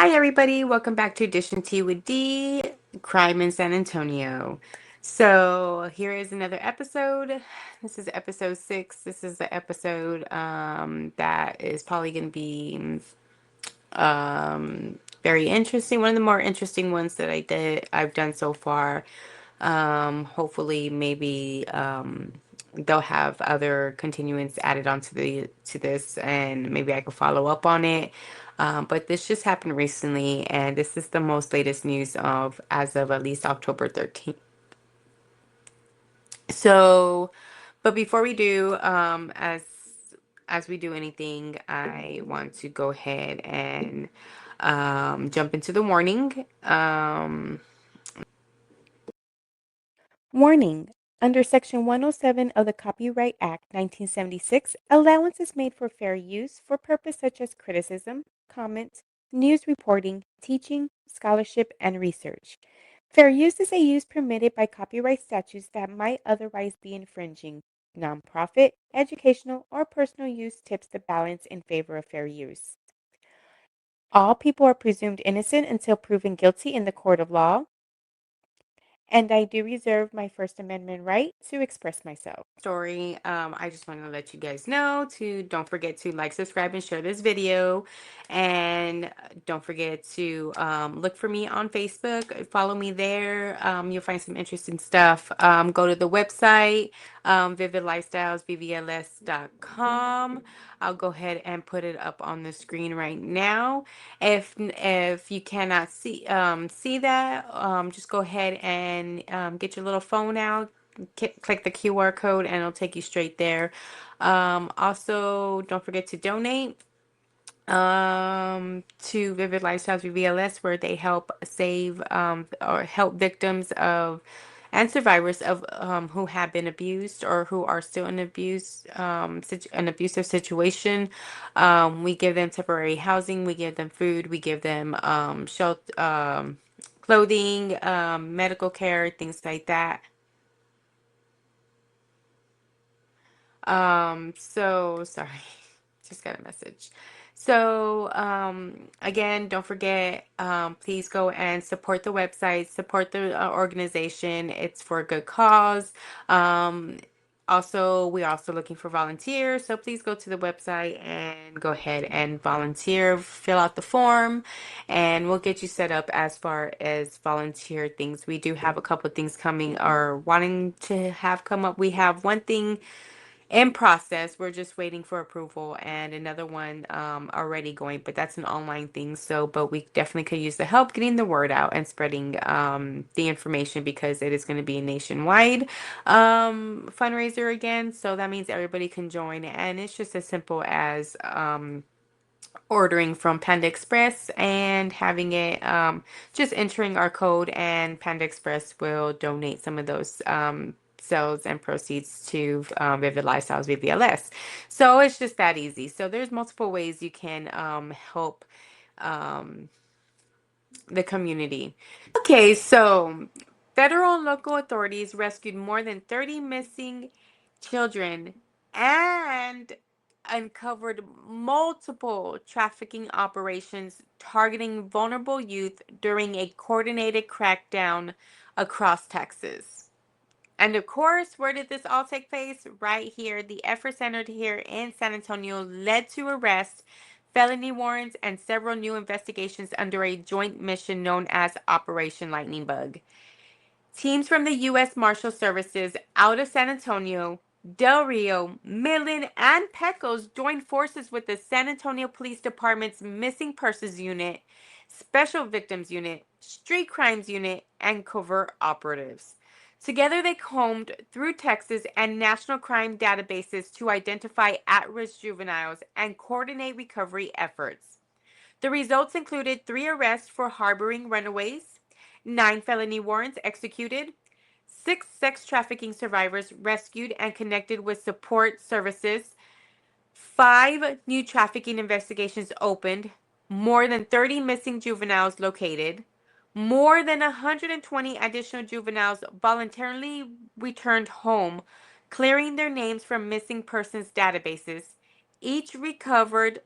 Hi, everybody. Welcome back to Edition Tea with D, Crime in San Antonio. So, here is another episode. This is episode 6. This is the episode that is probably going to be very interesting. One of the more interesting ones that I've done so far. Hopefully, maybe they'll have other continuance added onto to this, and maybe I could follow up on it. But this just happened recently, and this is the most latest news of as of at least October 13th. So, but before we do, as we do anything, I want to go ahead and jump into the warning. Warning. Under Section 107 of the Copyright Act 1976, allowance is made for fair use for purposes such as criticism, comment, news reporting, teaching, scholarship, and research. Fair use is a use permitted by copyright statutes that might otherwise be infringing. Nonprofit, educational, or personal use tips the balance in favor of fair use. All people are presumed innocent until proven guilty in the court of law. And I do reserve my First Amendment right to express myself. Story. I just want to let you guys know to don't forget to like, subscribe, and share this video. And don't forget to look for me on Facebook. Follow me there. You'll find some interesting stuff. Go to the website, VIVIDLIFESTYLES, VVLS.com. I'll go ahead and put it up on the screen right now. If you cannot see that, just go ahead and get your little phone out, click the QR code, and it'll take you straight there. Also, don't forget to donate to Vivid Lifestyles VVLS, where they help save or help victims of and survivors of who have been abused or who are still in an abusive situation. We give them temporary housing, we give them food, we give them shelter, clothing, medical care, things like that. So sorry, just got a message. So, again, don't forget, please go and support the website, support the organization. It's for a good cause. Also, we're also looking for volunteers. So please go to the website and go ahead and volunteer, fill out the form, and we'll get you set up as far as volunteer things. We do have a couple of things coming or wanting to have come up. We have one thing in process. We're just waiting for approval, and another one already going, but that's an online thing. So, but we definitely could use the help getting the word out and spreading the information, because it is going to be a nationwide fundraiser again. So that means everybody can join, and it's just as simple as ordering from Panda Express and having it just entering our code, and Panda Express will donate some of those sales and proceeds to Vivid Lifestyles VVLS. So it's just that easy. So there's multiple ways you can help the community. Okay, so federal and local authorities rescued more than 30 missing children and uncovered multiple trafficking operations targeting vulnerable youth during a coordinated crackdown across Texas. And of course, where did this all take place? Right here. The effort centered here in San Antonio led to arrests, felony warrants, and several new investigations under a joint mission known as Operation Lightning Bug. Teams from the U.S. Marshal Services out of San Antonio, Del Rio, Midland, and Pecos joined forces with the San Antonio Police Department's Missing Persons Unit, Special Victims Unit, Street Crimes Unit, and covert operatives. Together, they combed through Texas and national crime databases to identify at-risk juveniles and coordinate recovery efforts. The results included 3 arrests for harboring runaways, 9 felony warrants executed, 6 sex trafficking survivors rescued and connected with support services, 5 new trafficking investigations opened, more than 30 missing juveniles located, more than 120 additional juveniles voluntarily returned home, clearing their names from missing persons databases. Each recovered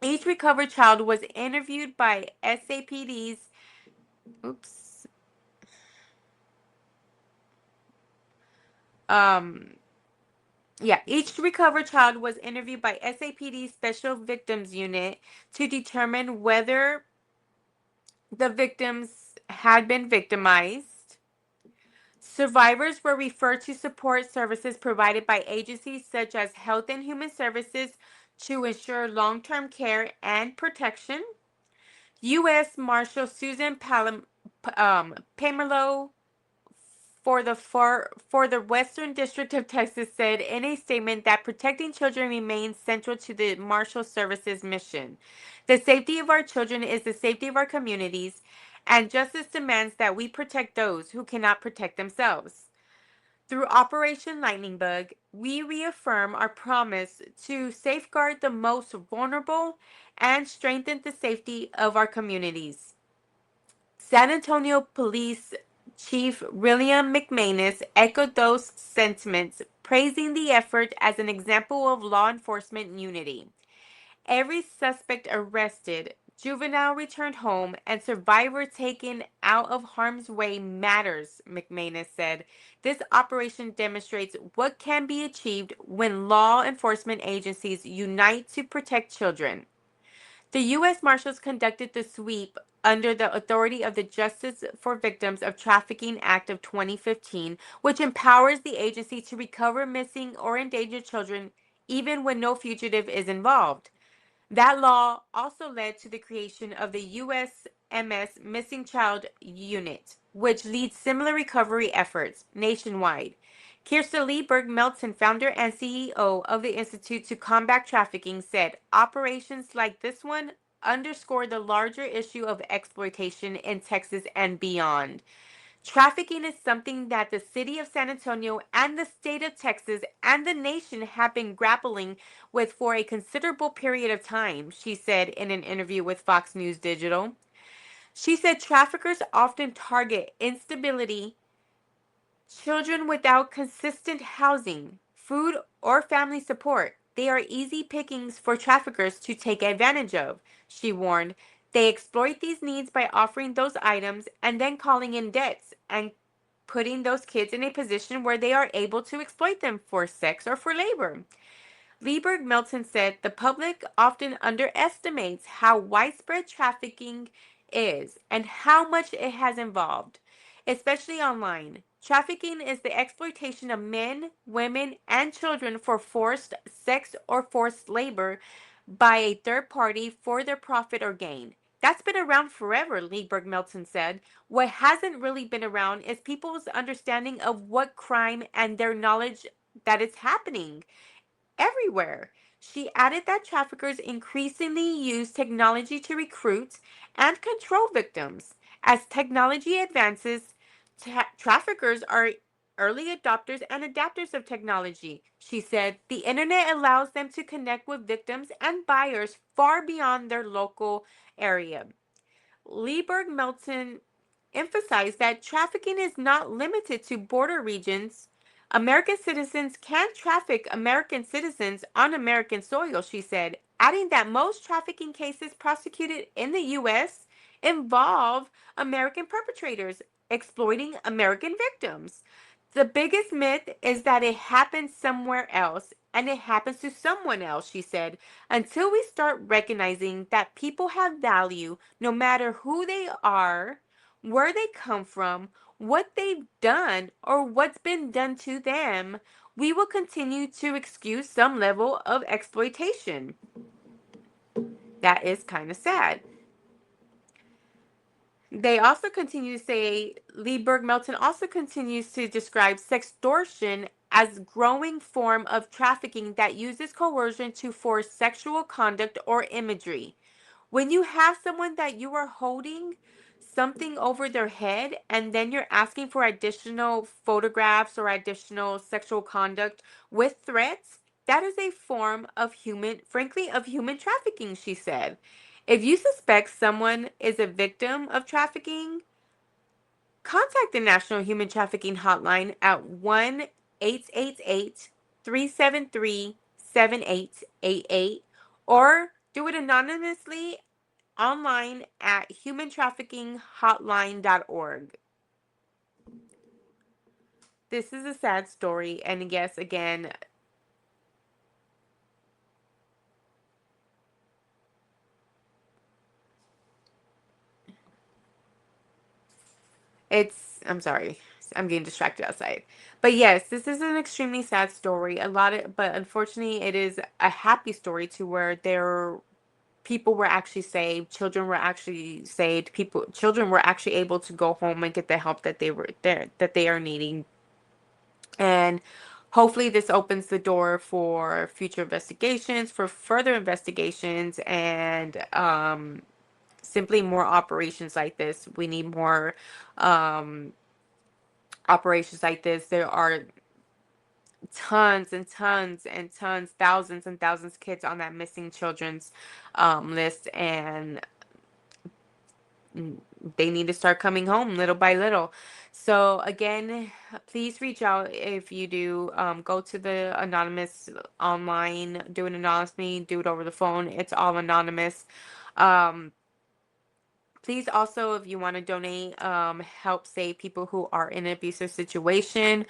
Each recovered child was interviewed by SAPD's, oops, um, yeah, each recovered child was interviewed by SAPD's Special Victims Unit to determine whether the victims had been victimized. Survivors were referred to support services provided by agencies such as Health and Human Services to ensure long-term care and protection. U.S. Marshal Susan Pamelo for the Western District of Texas said in a statement that protecting children remains central to the Marshal Service's mission. The safety of our children is the safety of our communities, and justice demands that we protect those who cannot protect themselves. Through Operation Lightning Bug, we reaffirm our promise to safeguard the most vulnerable and strengthen the safety of our communities. San Antonio Police Chief William McManus echoed those sentiments, praising the effort as an example of law enforcement unity. Every suspect arrested, juvenile returned home, and survivor taken out of harm's way matters, McManus said. This operation demonstrates what can be achieved when law enforcement agencies unite to protect children. The U.S. Marshals conducted the sweep under the authority of the Justice for Victims of Trafficking Act of 2015, which empowers the agency to recover missing or endangered children even when no fugitive is involved. That law also led to the creation of the USMS Missing Child Unit, which leads similar recovery efforts nationwide. Kirsta Lee Berg-Melton, founder and CEO of the Institute to Combat Trafficking, said operations like this one underscore the larger issue of exploitation in Texas and beyond. Trafficking is something that the city of San Antonio and the state of Texas and the nation have been grappling with for a considerable period of time, she said in an interview with Fox News Digital. She said traffickers often target instability, children without consistent housing, food, or family support. They are easy pickings for traffickers to take advantage of, she warned. They exploit these needs by offering those items and then calling in debts and putting those kids in a position where they are able to exploit them for sex or for labor. Lieberg Melton said the public often underestimates how widespread trafficking is and how much it has involved, especially online. Trafficking is the exploitation of men, women, and children for forced sex or forced labor by a third party for their profit or gain. That's been around forever, Lieberg Melton said. What hasn't really been around is people's understanding of what crime and their knowledge that it's happening everywhere. She added that traffickers increasingly use technology to recruit and control victims. As technology advances, traffickers are early adopters and adapters of technology. She said the internet allows them to connect with victims and buyers far beyond their local area. Lieberg Melton emphasized that trafficking is not limited to border regions. American citizens can traffic American citizens on American soil, she said, adding that most trafficking cases prosecuted in the U.S. involve American perpetrators exploiting American victims. The biggest myth is that it happens somewhere else and it happens to someone else, she said. Until we start recognizing that people have value no matter who they are, where they come from, what they've done, or what's been done to them, we will continue to excuse some level of exploitation. That is kind of sad. They also continue to say, Lee Berg Melton also continues to describe sextortion as growing form of trafficking that uses coercion to force sexual conduct or imagery. When you have someone that you are holding something over their head and then you're asking for additional photographs or additional sexual conduct with threats, that is a form of frankly, of human trafficking, she said. If you suspect someone is a victim of trafficking, contact the National Human Trafficking Hotline at 1-888-373-7888 or Do it anonymously online at humantraffickinghotline.org. This is a sad story, and yes, again, I'm sorry, I'm getting distracted outside. But yes, this is an extremely sad story. But unfortunately, it is a happy story to where people were actually saved, children were actually saved, children were actually able to go home and get the help that they are needing. And hopefully this opens the door for future investigations, for further investigations, and simply more operations like this. We need more operations like this. There are tons and tons and tons, thousands and thousands of kids on that missing children's list, and they need to start coming home little by little. So again, please reach out if you do. Go to the anonymous online, do it anonymously, do it over the phone. It's all anonymous. Um, Please also, if you want to donate, help save people who are in an abusive situation,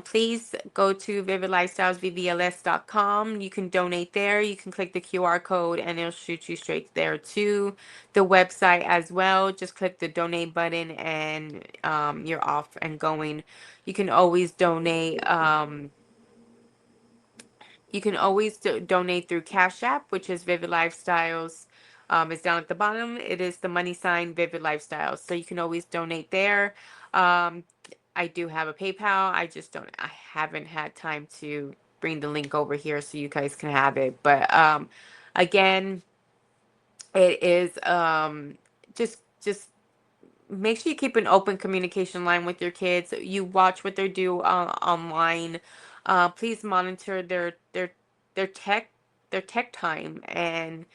please go to VIVIDLIFESTYLES, VVLS.com. You can donate there. You can click the QR code and it'll shoot you straight there to the website as well. Just click the donate button and you're off and going. You can always donate. You can always donate through Cash App, which is Vivid Lifestyles. It's down at the bottom. It is the money sign Vivid Lifestyles. So you can always donate there. Um, I do have a PayPal. I haven't had time to bring the link over here so you guys can have it. But again, it is just make sure you keep an open communication line with your kids. You watch what they do online. Please monitor their tech time, and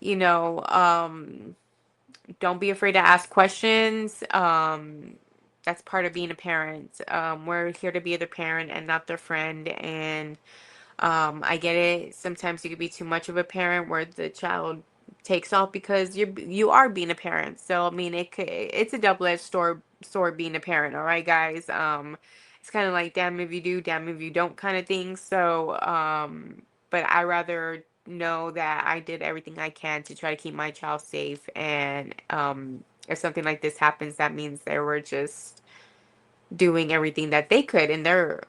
you know, don't be afraid to ask questions. That's part of being a parent. We're here to be the parent and not their friend. And I get it. Sometimes you could be too much of a parent where the child takes off because you are being a parent. So I mean, it's a double-edged sword being a parent. All right, guys. It's kind of like damn if you do, damn if you don't kind of thing. So but I rather know that I did everything I can to try to keep my child safe. And if something like this happens, that means they were just doing everything that they could in their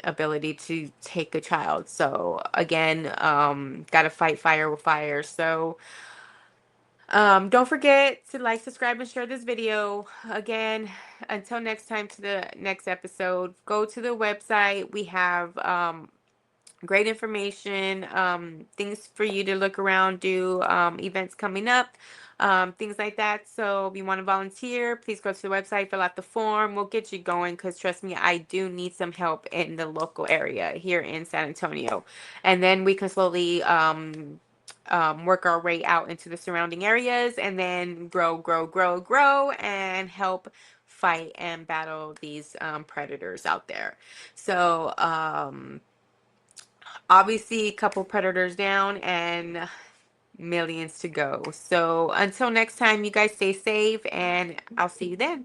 ability to take a child. So again, gotta fight fire with fire. So don't forget to like, subscribe, and share this video. Again, until next time, to the next episode, go to the website. We have great information, things for you to look around, do, events coming up, things like that. So if you want to volunteer, please go to the website, fill out the form. We'll get you going because trust me, I do need some help in the local area here in San Antonio. And then we can slowly work our way out into the surrounding areas and then grow and help fight and battle these predators out there. So obviously, a couple predators down and millions to go. So until next time, you guys stay safe, and I'll see you then.